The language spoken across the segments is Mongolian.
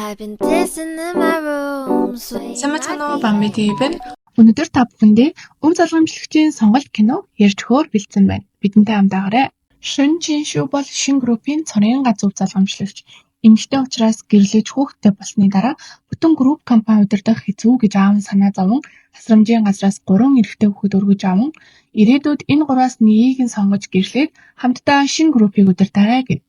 I've been dancing in my room. Сайн байна уу Бамми TV-ийн өнөөдөр та бүхэндээ өв залгамжлагчийн сонголт кино ярьж хөөр бэлдсэн байна. Бидэнтэй хамтаагаарай. Шин Чиншүү бол шин группийн цорын газар залгамжлагч. Эмэгтэй учраас гэрлэж хүүхэдтэй болсны дараа бүтэн групп компани удирдах хэцүү гэж аав нь санаа зовон тасрамжийн газраас 3 эрэгтэй хүүхэд өргөж аван ирээдүйд энэ гураас нэгийг нь сонгож гэрлээд хамтдаа шин группийг удирдаарай гэв.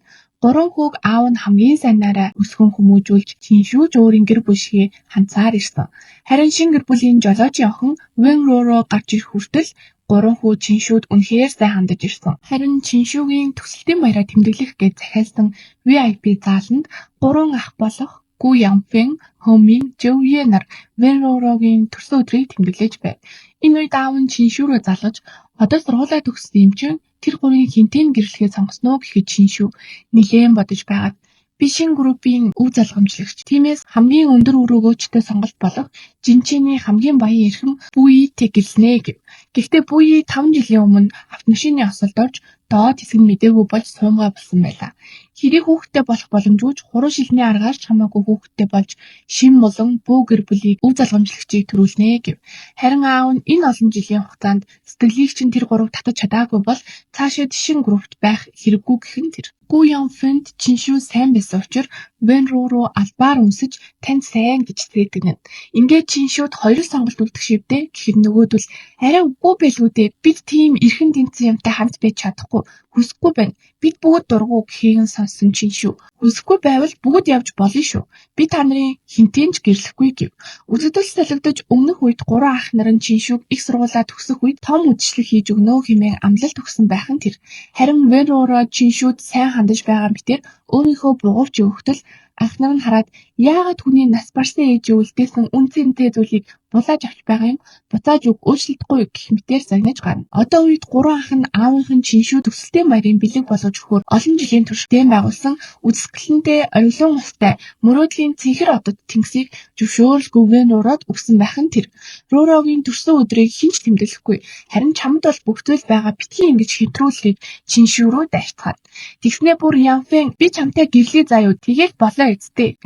3 хүүг аав нь хамгийн сайнаараа өсгөн хүмүүжүүлж Чиншүүж өөрийн гэр бүл шигээ ханцаар ирсэн. Харин шин гэр бүлийн жолоочийн охин Вэн Ророо гарч ирэх хүртэл 3 хүү Чиншүүд үнэхээр сайн хандаж ирсэн. Харин Чиншүүгийн төсөлтийн баяраа тэмдэглэх гэж захиалсан VIP зааланд 3 ах болох Гу Янфэн, Хомин, Жөвье нар Вэн Ророгийн төрсөн өдрийг тэмдэглэж байв. Энэ үед аав нь Чиншүүрөө залгаж одоо сургуулаа төгссөн юм чинь тэр гурийн хинтийн гэрлэхээ сонгосноо гэхэд Чиншүү нэлээд бодож байгаад би шин группийн өв залгамжлагч. Тиймээс хамгийн өндөр өрөөгөөчтэй сонголт болох Жинчэний хамгийн баян эрхэм Буйтэй гэлснэ гэв. Гэхдээ Буй 5 жилийн өмнө автомашины осолд орж доод хэсэг нь мэдээгүй болж суумгай болсон байлаа. Хэрэг хүүхэдтэй болох боломжгүй ч хуруу шилний аргаар ч хамаагүй хүүхэдтэй болж шин болон бүү гэр бүлийг өв залгамжлагчийг төрүүлнэ гэв. Харин аав нь энэ олон жилийн хугацаанд сэтгэлийг чинь тэр гурав татаж чадаагүй бол цаашид шин группт байх хэрэггүй гэх нь тэр. Гу Янфэнд Чиншүү сайн байсан учраас Вэн Ророо албаар үнсэж танд сайн гэж зээдгэнэ. Ингээд Чиншүүд хоёр сонголт үлдэх шивдээ гэхэд нөгөөдөл арай үгүй байлгүй дээ. Бид тийм эрхэн тэнцэн юмтай хамт байж чадахгүй. Хүсэхгүй байна. Бид бүгд дургу гэхийг нь сонссон Чиншүү. Хүсэхгүй байвал бүгд явж болно шүү. Би та нарын хинтэнч гэрлэхгүй гэв. Үзэгдэл солигдож өмнөх үед 3 ах нар нь Чиншүүг их сургуулаа төгсөх үед том үдшилэг хийж өгнө хэмээн амлалт өгсөн байх нь тэр. Харин Вэн Ророо Чиншүүд сайн хандаж байгаа мэтэр өөрийнхөө бугуурч өгөхтөл ах нар нь хараад яагаад хүний нас барсан ээжээ үлдээсэн үнцэнтэй зүйлийг булааж авч байгаа юм буцааж өг өөрчлөлтгүй гэх мэтээр загнаж гарна. Одоо үед 3 ах нь аавынх нь Чиншүү төсөлтийн баярын бэлэг болгож өгөхөөр олон жилийн турш дэм байгуулсан үзэсгэлэнтэй орилон устай мөрөөдлийн цэнхэр одод тэнгисийг зөвшөөрөлгүй Вэн Ророод өгсөн байх нь тэр. Ророгийн төрсөн өдрийг хинч тэмдэглэхгүй. Харин чамд бол бүх зүйл байгаа битгий ингэж хэтрүүлгээд Чиншүү рүү дайрцгаад. Тэгснээ бүр Янфэн би чамтай гэрлээ заа юу тэгээд болоо эцтэй.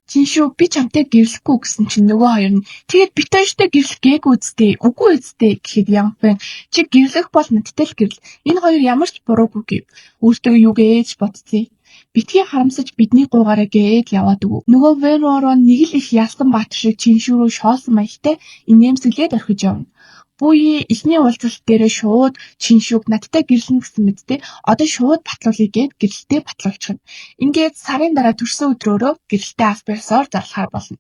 Чиншүү би чамтай гэрлэхгүй гэсэн чинь нөгөө хоёр нь тэгээд бит хоёртой гэрлэх гээгүй үсттэй. Үгүй үсттэй гэхэд Янфэн чи гэрлэх бол надтай л гэрэл. Энэ хоёр ямар ч буруугүй гэв. Өөртөө юу гэж бодцгий. Битгий харамсаж бидний гуугаараа гээд яваад өгөв. Нөгөө Вэн Ророо нэг л их ялсан баатар шиг Чиншүү рүү шоолсон маягтай инээмсэглээд орхиж явна. Буй эхний уулзалт дээрээ шууд Чиншүүг надтай гэрлэнэ гэсэн мэдтэй одоо шууд батлуулъя гэд гэрэлтэй батлуулчихна. Ингээд сарын дараа төрсөн өдрөөрөө гэрэлтэй авбарсаар зарлахаар болно.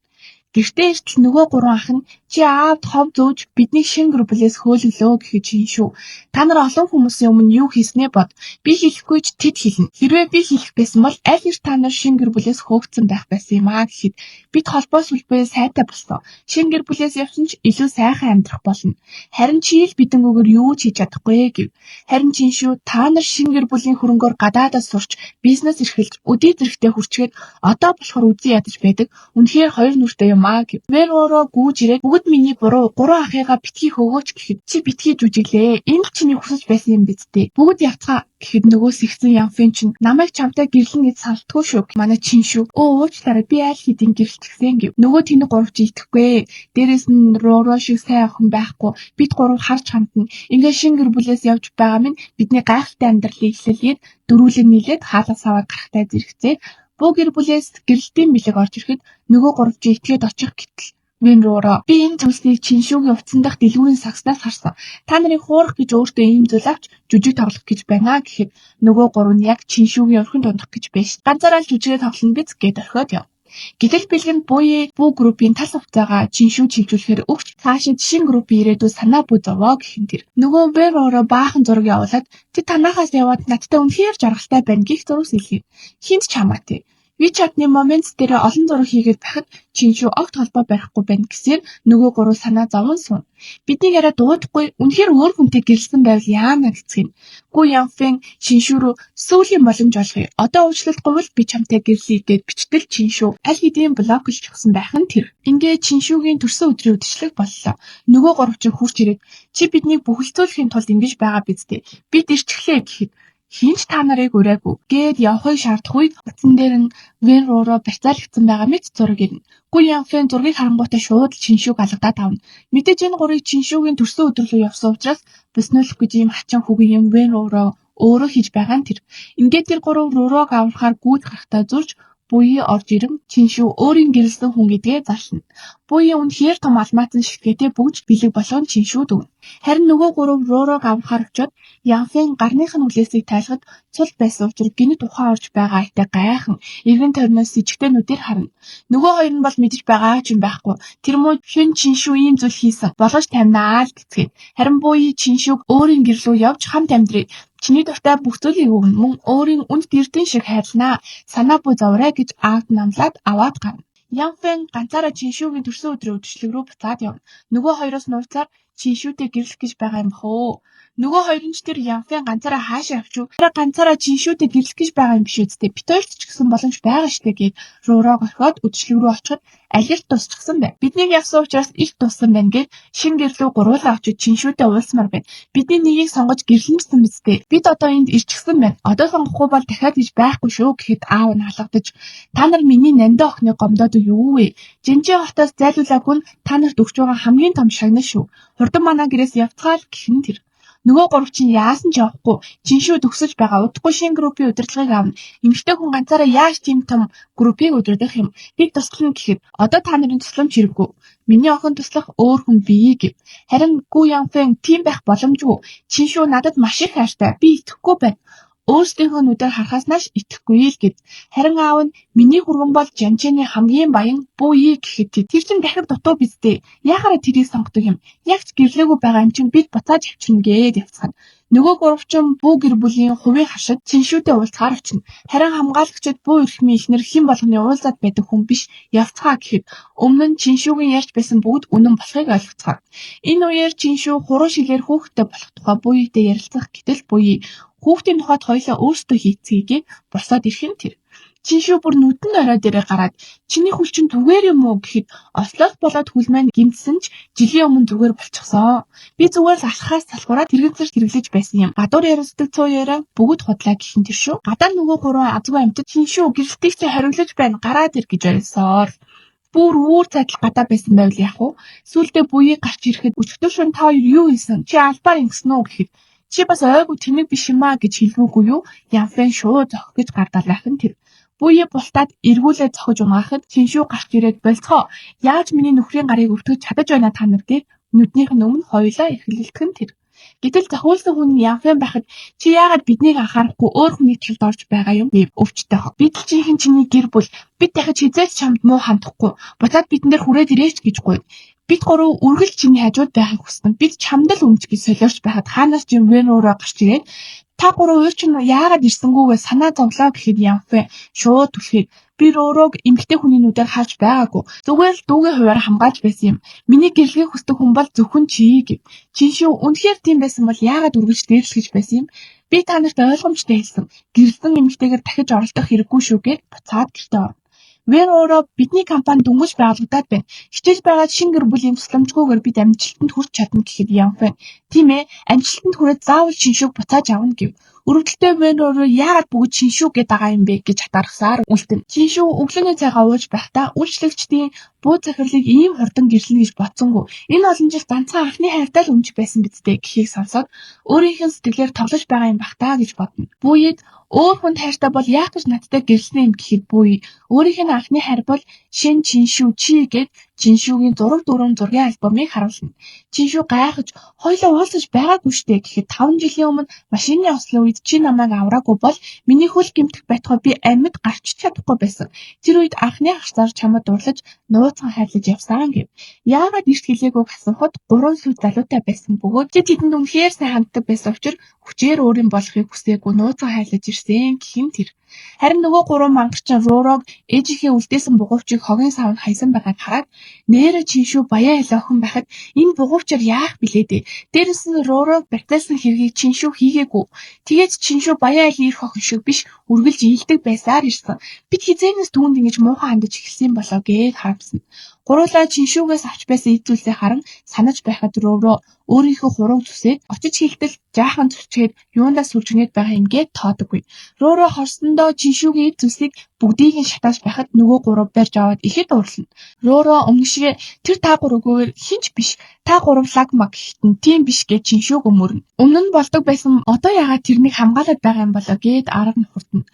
Гэртээ иртэл нөгөө 3 ах нь чи аавд хов зөөж бидний шин группээс хөөлөглөө гэхэд Чиншүү та нар олон хүмүүсийн өмнө юу хийснээ бод би хэлэхгүй ч тэд хэлнэ. Хэрвээ би хэлэх байсан бол аль их та нар шин группээс хөөгцөн байх байсан юм аа гэхэд бид холбоо сүлбээ сайтай болсон. Шин группээс явсан ч илүү сайхан амьдрах болно. Харин чи л бидэнгүүгээр юу ч хийж чадахгүй гэв. Харин Чиншүү та нар шин группийн хөрөнгөөр гадаадаас сурч бизнес эрхэлж өдий зэрэгтэй хүрчгээд одоо болохоор үзэн ядаж байдаг. Үнэхээр хоёр нүртэй юм аа гэв. Вэн Ророо гүйж ирээд бүгд миний буруу 3 ахыгаа битгий хөгөөч гэхэд чи битгий жүжиглээ. Энэ л чиний хүсэж байсан юм биз дээ. Бүгд явцгаа гэхэд нөгөө сэгсэн Янфэн чинь намайг чамтай гэрлэн гэж сандтгүй шүү. Манай Чиншүү уучлаарай би аль хэдийн гэрлчихсэн гэв. Нөгөө тэний 3 чи итгэхгүй. Дээрээс нь Ророо шиг сайн охин байхгүй. Бид 3 харж хандна. Ингээ шин гэр бүлээс явж байгаа минь бидний гайхалтай амьдралыг эхлэлгээд дөрүүлэн нийлээд хаалгас аваад гарахтай зэрэгцээд буу гэр бүлээс гэрэлтийн бэлэг орж ирэхэд нөгөө 3 чи итгээд очих гэтэл Вэн Ророо би энэ зүйлсийг Чиншүүгийн утсан дах дэлгүүрийн сагснаас харсан. Та нарыг хуурах гэж өөртөө ийм зүйл авч жүжиг тоглох гэж байна гэхэд нөгөө 3 нь яг Чиншүүгийн өрхөнд ундах гэж байж ганцаараа л жүжигээ тоглоно биз гээд орхиод яв. Гэтэл бэлгэнд бүү группийн тал хувцаагаа Чиншүү чиглүүлэхээр өгч цаашид шин группийн ирээдүй санаа буй зовоо гэхин тэр. Нөгөө Вэн Ророо баахан зураг явуулаад чи танахаас яваад надтай үнэхээр жаргалтай байна гэх зураг сэлхий. Хинт ч хамаатай. WeChat-ны Moments дээр олон зураг хийгээд байхад Чиншүү огт холбоо барихгүй байна гэсээр нөгөө 3 санаа зовон суун. Бидний яриа дуудахгүй үнэхээр өөр хүнтэй гэрэлсэн байвал яана гэцгэн. Гу Янфэн Чиншүү рүү сүүлийн боломж олгоё. Одоо уучлалтгүй бол би чамтай гэрлэе гэд бичтэл Чиншүү аль хэдийн блоклж өгсөн байх нь тэр. Ингээд Чиншүүгийн төрсөн өдрийн үдшилэг боллоо. Нөгөө 3 чинь хурц ирээд чи биднийг бүхэлдүүлэхийн тулд ингэж байгаа биз дээ. Бид ирчихлээ гэхэд Хинч та нарыг ураагүй гээд явахыг шаардах үед утсан дээр нь Вэн руу барьцаалагдсан байгаа мэт зураг ирнэ. Гу Янфэн зургийг харангуйтай шууд Чиншүүг алгадаад авна. Мэдээж энэ гурыг Чиншүүгийн төрсөн өдөр рүү явсан учраас Боснолох гэж ийм хачин хүүгийн юм Вэн руу өөрөө хийж байгаа нь тэр. Ингээд тэр гурав рууг аврахаар гүйд гарахтаа зурж буй орж ирэн Чиншүү өөрийн гэрэлсэн хүн гэдгээ зална. Буй үнэхээр том алмаазан шигтгээтэй бүгд бэлэг болгон Чиншүүд өгнө. Харин нөгөө гурав рууг аврахаар очиод Янфэн гарных нь хүлээсийг тайлахад цул байсан учраас гинэд ухаан орж байгаа айтай гайхан эргэн тойрноос сэжигтэйнүүдээр харна. Нөгөө хоёр нь бол мэдэж байгаа ч юм байхгүй. Тэр муу шин Чиншүү ийм зүйл хийсэн. Болгож тамнаа л гэцгээд. Харин буй Чиншүүг өөрийн гэр рүү явж хамт амьдрий. Чиний дуртай бүх зүйлийг өгнө. Мөн өөрийн үнд эрдэн шиг хайрлнаа. Санаа буй зовроо гэж аавд намлаад аваад гарна. Янфэн ганцаараа Чиншүүгийн төрсөн өдрийн үдшилэг рүү буцаад явна. Нөгөө хоёроос нууцаар Чиншүүтэй гэрлэх гэж байгаа юм бахөө. Нөгөө хоёр нь ч тэр Янфэн ганцаараа хаашаа явчих вэ? Ганцаараа Чиншүүтэй гэрлэх гэж байгаа юм биш үсттэй. Бид хоёрт ч гэсэн боломж байгаа штэ гээд руугаа орхиод үдшилэг рүү очиход алирт тусчихсан байна. Бидний явсан учраас их туссан байна гээд шин гэрлүү гуруулаа очиж Чиншүүтэй уулзмаар байна. Бидний нэгийг сонгож гэрлэмжсэн биз дээ. Бид одоо энд ирчихсэн байна. Одоо сонгохгүй бол дахиад гэж байхгүй шүү гэхэд аав нь халагдаж та нар миний нандаа охины гомдоод юу вэ? Жинжээ хотоос зайлуулаагүй нь та нарт өгч байгаа хамгийн том шагнал шүү. Хурдан манай гэрээс явцгаал гэх нь тэр. Нөгөө гурав чинь яасан ч явахгүй. Чиншүү төгсөж байгаа удахгүй шин группийн удирдлагыг авна. Эмэгтэй хүн ганцаараа яаж тийм том группийг удирдах юм? Бид туслана гэхэд одоо та нарын тусламж хэрэггүй. Миний охин туслах өөр хүн бий гэв. Харин Гу Янфэн тийм байх боломжгүй. Чиншүү надад маш их хайртай. Би итгэхгүй байна. Өөрсдийнхөө нүдээр харахаас нааш итгэхгүй л гэв. Харин аав нь миний хүргэн бол Жанчины хамгийн баян буй гэхэд тэр чинь дахид дутуу биздээ. Яхаараа тэрийг сонгодог юм. Яг ч гэрлээгүй байгаа юм чинь бид буцааж авчирна гээд явцгаана. Нөгөө гуравчин бүү гэр бүлийн хувийн хашид Чиншүүтэй уулзахаар очино. Харин хамгаалагчид бүү эрхмийн эхнэр хэн болгоны уулзаад байдаг хүн биш явцгаа гэхэд өмнө нь Чиншүүгийн ярьж байсан бүгд үнэн болохыг ойлгоцгоо. Энэ үеэр Чиншүү хуруу шилээр хүүхэдтэй болох тухай буйтэй ярилцах гэтэл буй хүүхдийн тухайд хоёлаа өөрсдөө хийцгээе босоод ирэх нь тэр. Чиншүү бүр нүдэн орой дээрээ гараад чиний хүл чинь түгээр юм уу гэхэд ослоос болоод хүл маань гимтсэн ч жилийн өмнө зүгээр болчихсон. Би зүгээр л алхахаас салхураад тэрэгцэрт хэрэглэж байсан юм. Гадуур ярилцдаг цуу яриа бүгд худлаа гэх юм тэр шүү. Гадаа нөгөө гурван азгүй амьтад Чиншүү гэрэлтийг чи хариулж байна гараад ир гэж орилсоор. Бүр үүр цайдал гадаа байсан байвал яах вэ? Сүүлдээ буйыг гарч ирэхэд өчигдөр шөнө та хоёр юу хийсэн? Чи албаар ингэсэн үү гэхэд чи бас ойгүй тэнэг биш юм аа гэж хэлвүүгүй юу? Янфэн шууд зохих гэж гардаалах нь тэр. Буй бултаад эргүүлээ зохиж унаахад Чиншүү гарч ирээд болцгоо. Яаж миний нөхрийн гарыг өвтгөж чадаж байна та нар гээд нүднийх нь өмнө хоёлаа эрхлэлтэх нь тэр. Гэтэл захиулсан хүн Янфэн байхад чи яагаад биднийг анхаарахгүй өөр хүний талд орж байгаа юм гэв өвчтэй хоо. Бид л чинь чиний гэр бүл. Бид дахиж хизээч чамд муу хандахгүй. Буцаад бидэн дээр хүрээд ирээч гэж гуйв. Бид гурав үргэлж чиний хажууд байхыг хүснэ. Бид чамд л өмч гэж солиорч байхад хаанаас ч юм Вэн руу гарч ирээд та гурав өөр чинь яагаад ирсэнгүүгээ санаа зовлоо гэхэд Янфэн шууд түлхээд би рууг эмгтэй хүний нүдээр харж байгаагүй. Зүгээр л дүүгээ хуваар хамгаалж байсан юм. Миний гэрлэгийг хүсдэг хүн бол зөвхөн чи гэв. Чиншүү үнэхээр тийм байсан бол яагаад үргэлж дээрлэж байсан юм? Би та нарт ойлгомжтой хэлсэн. Гэрлсэн эмгтэйгээр дахиж оролдох хэрэггүй шүү гэд буцаад гэртээ орно. Вэн өөрөө бидний компани дөнгөж байгуулагдаад байна. Хичээж байгаа шин гэр бүлийн тусламжгүйгээр бид амжилтанд хүрч чадна гэхэд Янфэн тийм ээ амжилтанд хүрээд заавал Чиншүүг буцааж авна гэв. Өрөвдөлтөй Вэн өөрөө яагаад бүгд Чиншүү гээд байгаа юм бэ гэж хатаархсаар үлдэн. Чиншүү өглөөний цайгаа ууж байхдаа үйлчлэгчдийн буу захирлыг ийм хурдан гэрлэнэ гэж бодсонгүй. Энэ олон жил ганцхан анхны хайртай л өмч байсан биз дээ гэхийг сонсоод өөрийнх нь сэтгэлээр тоглож байгаа юм бах таа гэж бодно. Буйд өөр хүнд хайртай бол яах гэж надтай гэрлэнэ юм гэхэд буй өөрийнх нь анхны хайр бол шин Чиншүү чи гээд Чиншүүгийн зураг дүрм зургийн альбомыг харуулна. Чиншүү гайхаж хоёлоо уулзаж байгаагүй штэ гэхэд 5 жилийн өмнө машины ослын үед чи намайг авраагүй бол миний хөл гэмтэх байтугай би амьд гарч чадахгүй байсан. Тэр үед анхны хагцаар чамд дурлаж нууцхан хайрлаж явсан гэв. Яагаад ирт хэлээгүйг асуухад 3 сүү залуутай байсан бөгөөд чи тэдэнд үнэхээр сайн ханддаг байсан учраас хүчээр өөрийн болохыг хүсээгүй нууцхан хайрлаж ирсэн гэх юм тэр. Харин нөгөө гурван мангарчин рууг ээжийнхээ үлдээсэн бугуйчийг хогийн савнд хайсан байгааг хараад нээрэ Чиншүү баяа хэл охин байхад энэ бугуйчаар яах билээ дээ. Дээрээс нь рууг бартайсан хэргийг Чиншүү хийгээгүй. Тэгээд Чиншүү баяа хэл ирэх охин шиг биш үргэлж ийдэг байсаар ирсэн. Бид хизээнээс түүнд ингэж муухай хандаж эхэлсэн болоо гэж харамсна. Гуруулаа Чиншүүгээс авч байсан эд зүйлсээ харан санаж байхад Рoro өөрийнхөө хурууг зүсээд очиж хийхдээ жаахан зүчгээд юундаа сүржгнээд байгаа юм гээд тоодоггүй. Рoro хорсондоо Чиншүүгийн эд зүйлсийг бүгдийг нь шатааж байхад нөгөө гурав барьж аваад ихэд уурлана. Рoro өмнө шиг тэр та гурвгүйгээр хинч биш. Та гурав лагмаг гэхдээ тийм биш гэж Чиншүүг өмөрнө. Өмнө нь болдог байсан одоо яагаад тэрнийг хамгаалаад байгаа юм болоо гээд арга нь хурдна.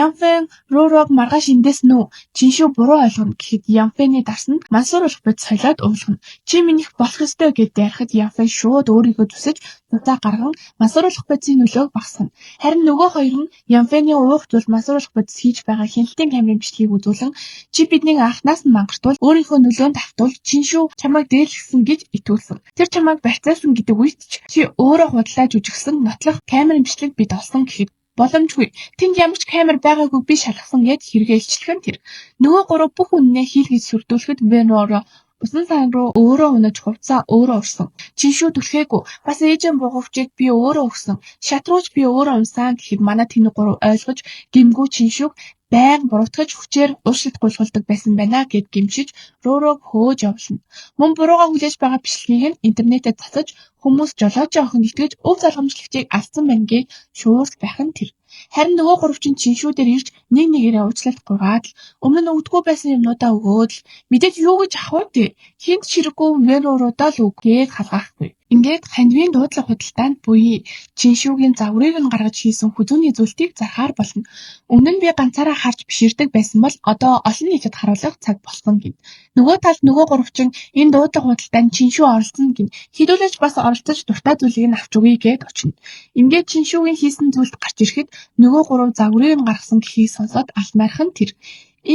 Янфэн Ророг маргааш эндээс нүү Чиншүү буруу ойлгоно гэхэд Янфэний дарсанд мансууруулах бод солиод уулгана. Чи минийх болох ёстой гэд ярихад Янфэн шууд өөрийгөө зүсэж цуцаа гарган мансууруулах бодсын нөлөөг багасгана. Харин нөгөө хоёр нь Янфэний уух зүйл мансууруулах бодис хийж байгаа хяналтын камерын бичлэгийг үзүүлэн чи биднийг анхнаас нь мангартуул өөрийнхөө нөлөөнд автуул Чиншүү чамайг дээлгсэн гэж итгүүлсэн. Тэр чамайг барьцаасан гэдэг үед чи өөрөө худлааж үжигсэн нотлох камерын бичлэг бид олсон гэхэд боломжгүй. Тэнд ямар ч камер байгаагүй би шалгасан гэд хэрэгэлчлэх нь тэр. Нөгөө гурав бүх үннээ хийлгэж сүрдүүлэхэд Рoro усан сан руу өөрөө унаж хувцаа өөрөө урсан. Чиншүү түлхээгүй. Бас ээжэн бугавчийг би өөрөө өгсөн. Шатрууч би өөрөө унсан гэхэд манай тэнэг гурав ойлгож гимгүү Чиншүүг байн буруутгаж хүчээр ууршилт гуйлгуулдаг байсан байна гэд гимшиж Ророг хөөж явуулна. Мөн бурууга хүлээж байгаа бичлэгийг нь интернетэд цацаж хүмүүс жолооч охин итгэж өв залгамжлагчийг алдсан байна гэж шуурж байх нь тэр. Харин нөгөө гурав чинь Чиншүү дээр ирж нэг нэгээрээ уучлалт гуйгаад л өмнө нь өгдөггүй байсан юмнуудаа өгөөд л мэдээж юу гэж авах вэ? Хинт чирэггүй Рорудаа л үг гээд халгаахгүй. Ингээд хандивын дуудлага худалдаанд буюу Чиншүүгийн загварыг нь гаргаж хийсэн хүзүүний зүйлтийг зархаар болно. Өмнө нь би ганцаараа харж биширдэг байсан бол одоо олон нийтэд харуулах цаг болсон гин. Нөгөө талд нөгөө гуравчин энэ дуудлага худалдаанд Чиншүү оролцсон гин. Хэдүүлж бас оролцож дуртай зүйлийг нь авч өгье гэд очино. Ингээд Чиншүүгийн хийсэн зүйлд гарч ирэхэд нөгөө гурав загварыг нь гаргасан гэхийг сонсоод алмаархан тэр.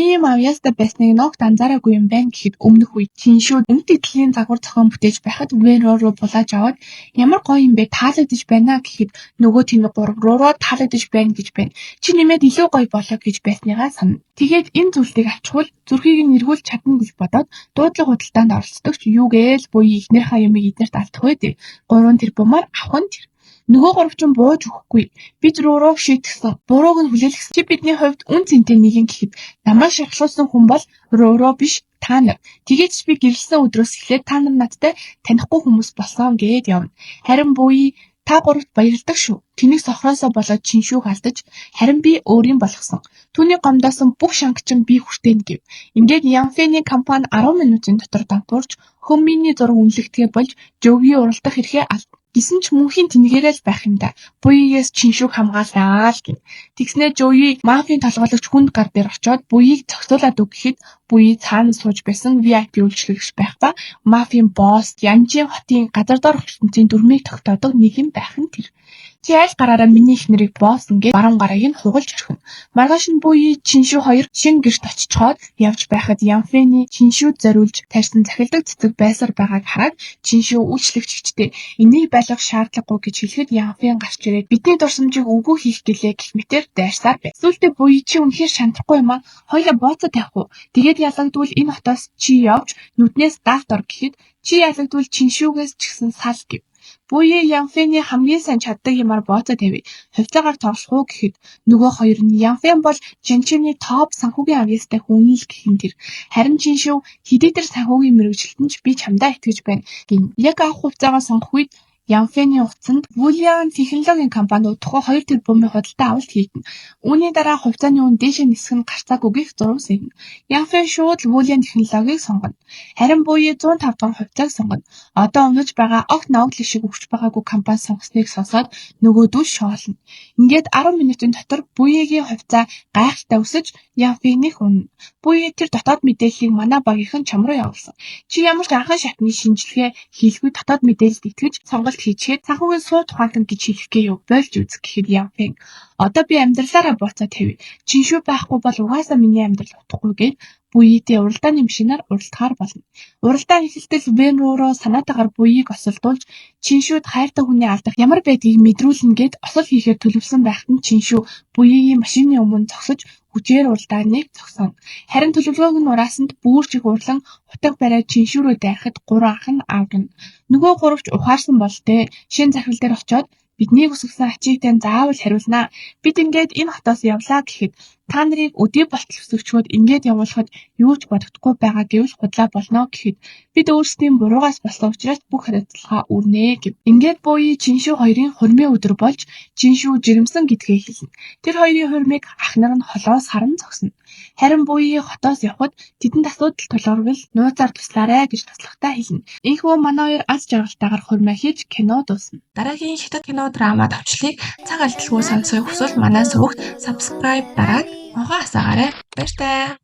Ийм авьяастай байсныг ногт анзаараагүй юм байна гэхэд өмнөх үед Чиншүү өмнөд идлийн загвар зохион бүтээж байхад Рoro булааж аваад ямар гоё юм бэ таалагдж байна гэхэд нөгөө тэнэг гурав Roro таалагдж байна гэж байна. Чи нэмээд илүү гоё болоо гэж байсныгаа санана. Тэгээд энэ зүйлийг авчвал зүрхийг нь эргүүлж чадна гэж бодоод дуудлага худалдаанд оролцдогч юу гээл буюу ихнэр хаямыг эднэрт алдах вэ? 3 тэрбумаар авах нь тэр. Нөгөө гуравчин бууж өгөхгүй. Бид Ророг шийтгсэн. Бурууг нь хүлээлгэсэн. Чи бидний хувьд үн цэнтэй нэгэн гэхэд намайг шархлуулсан хүн бол Roro биш та нар. Тэгээд би гэрэлсэн өдрөөс эхлээд та нар надтай танихгүй хүмүүс болсон гээд явна. Харин буюу та гуравт баярлдаг шүү. Тэнийг сохроосоо болоод Чиншүүг алдаж харин би өөрийн болгосон. Түүний гомдоосон бүх шангчин би хүртэн гэв. Ингээд Янфэний компани 10 минутын дотор дампуурч хөмминий зураг үнэлэгдэхээ болж Жовгийн уралдах хэрэгээ алд. Гисэн ч мөнхийн тэнэгээрээ л байх юм да. Буйгээс Чиншүүг хамгаалаа л гин. Тэгснээ Жови мафийн толгойлогч хүнд гар дээр очоод буйг зохицуулаад өг гэхэд буй цаана сууж байсан VIP үйлчлэгч байх ба мафийн босс Янжин хотын газар дор ертөнцийн дүрмийг тогтоодог нэг юм байх нь тэр. Чи аль гараараа миний их нэрийг босс ингээд баруун гарааг нь хугалж орхино. Маргааш нь буй Чиншүү хоёр шин гэрт очичоод явж байхад Янфэний Чиншүүд зориулж тарьсан захиалдаг цэцэг байсаар байгааг хараад Чиншүү үйлчлэгчтэй энийг байлгах шаардлагагүй гэж хэлэхэд Янфэн гарч ирээд бидний дурсамжийг үгүй хийх гэлээ гэх мэтээр дайрсаар байв. Сүүлдээ буй чи үнэхээр шантрахгүй юм аа. Хоёлаа бооцоо тавих уу? Тэгээд ялагдвал энэ хотоос чи явж нүднээс даалт ор гэхэд чи ялагдвал Чиншүүгээс ч гэсэн сал гэв. Буюу Янфэний хамгийн сайн чаддаг юмар бооцоо тавь. Хувьцаагаар тоглох уу гэхэд нөгөө хоёр нь Янфэн бол Жанчимны топ санхүүгийн авьяастай хүн л гэх юм тэр. Харин Чиншүү хэдий тэр санхүүгийн мэргэжилтэнд ч би чамдаа итгэж байна гин. Яг авах хувьцаагаа сонгох үед Янфэний утсанд Wulian технологийн компани удахгүй 2 тэрбумын худалдаа авалт хийгдэнэ. Үүний дараа хувьцааны үн дээшээ нисэх нь гарцаагүй гэх зураг сэрнэ. Янфэн шууд Wulian технологиг сонгоно. Харин буюу 105 дахь хувьцааг сонгоно. Одоо унаж байгаа огт ноогл шиг өгч байгаагүй компани сонгосныг сонсоод нөгөөдөө шоолно. Ингээд 10 минутын дотор буйгийн хувьцаа гайхалтай өсөж Янфэнийг үнэ. Буюу тэр дотоод мэдээллийг манай багийнхан чам руу явуулсан. Чи ямар ч анхан шатны шинжилгээ хийлгүй дотоод мэдээлэлд итгэж сонголт хийчихэд санхүүгийн суу тухайтан гэж хэлэхгээ юу болж үзэх гэхэд Янфэн одоо би амьдралаараа бооцоо тавь. Чиншүү байхгүй бол угаасаа миний амьдрал утахгүй гээд буйдээ уралдааны машинаар уралдахаар болно. Уралдаан эхэлтэл Рoro санаатаагаар буйг осолдуулж Чиншүүд хайртай хүний алдах ямар байдгийг мэдрүүлнэ гэд осол хийхээр төлөвлөсөн байхад нь Чиншүү буйгийн машины өмнө зогсож хүчээр уралдааныг зогсооно. Харин төлөвлөгөөг нь ураасанд бүүрж их урлан утга бариад Чиншүү рүү дайрахад 3 анхан авгана. Нөгөө гуравч ухаарсан бол тээ шин захирал дээр очиод бидний өсгсөн ачийг тань заавал хариулнаа. Бид ингээд энэ хотоос явлаа гэхэд Та нарыг өдий болтол өсөвчгөөд ингээд явуулахад юу ч бодогдохгүй байгаа гэвэл худлаа болно гэхэд бид өөрсдийн буруугаас болсон учраас бүх хариуцлага үүрнэ гэв. Ингээд Буи Жиншүү хоёрын хурмын өдөр болж Жиншүү жирэмсэн гэдгээ хэлнэ. Тэр хоёрын хурмыг ах нар нь холоос харан зогсоно. Харин Буи хотоос явхад тэдэнд асуудал тулгарвал нууцаар туслаарай гэж туслахтаа хэлнэ. Ийхүү манай хоёр аз жаргалтайгаар хурмаа хийж кино дуусна. Дараагийн хятад кино драма давчлыг цаг алдалгүй сонсохыг хүсвэл манай сувагт subscribe дараад могоо асаагаарай. Баяртай.